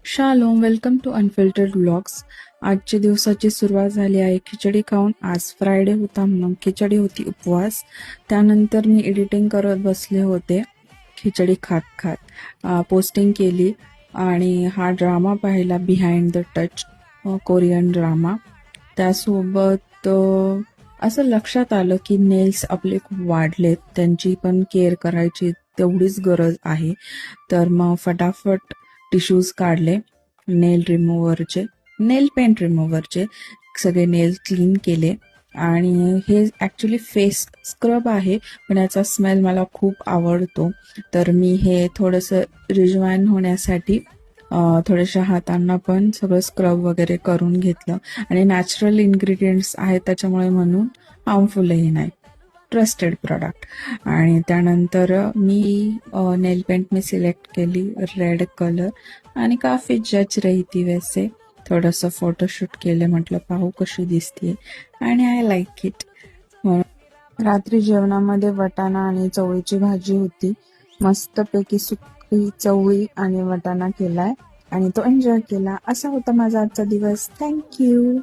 Shalom, welcome to unfiltered vlogs. आजच्या दिवसाची सुरुवात झाली आहे खिचडी खाऊन. आज फ्रायडे होता म्हणून खिचडी होती, उपवास. त्यानंतर मी एडिटिंग करत बसले होते खिचडी खात खात. पोस्टिंग केली आणि हा ड्रामा पाहिला, behind the touch Korean drama. त्यासोबत असं लक्षात आलं की नेल्स आपले खूप वाढलेत, त्यांची पण केअर करायची तेवढीच गरज आहे. तर मग फटाफट टिश्यूज काढले, नेल रिमूव्हरचे, नेल पेंट रिमूव्हरचे, सगळे नेल क्लीन केले. आणि हे ॲक्च्युली फेस स्क्रब आहे, पण याचा स्मेल मला खूप आवडतो. तर मी हे थोडंसं रिजवाइन होण्यासाठी थोड्याशा हातांना पण सगळं स्क्रब वगैरे करून घेतलं. आणि नॅचरल इन्ग्रेडियंट्स आहेत त्याच्यामुळे म्हणून हार्मफुलही नाही, ट्रस्टेड प्रॉडक्ट. आणि त्यानंतर मी नेल पेंट मी सिलेक्ट केली रेड कलर आणि काफी जज रही थी वैसे. थोडंसं फोटोशूट केले, म्हटलं पाहू कशी दिसते, आणि आय लाईक इट. रात्री जेवणामध्ये वटाणा आणि चवळीची भाजी होती. मस्तपैकी सुकी चवळी आणि वटाणा केलाय आणि तो एन्जॉय केला. असा होता माझा आजचा दिवस. थँक्यू.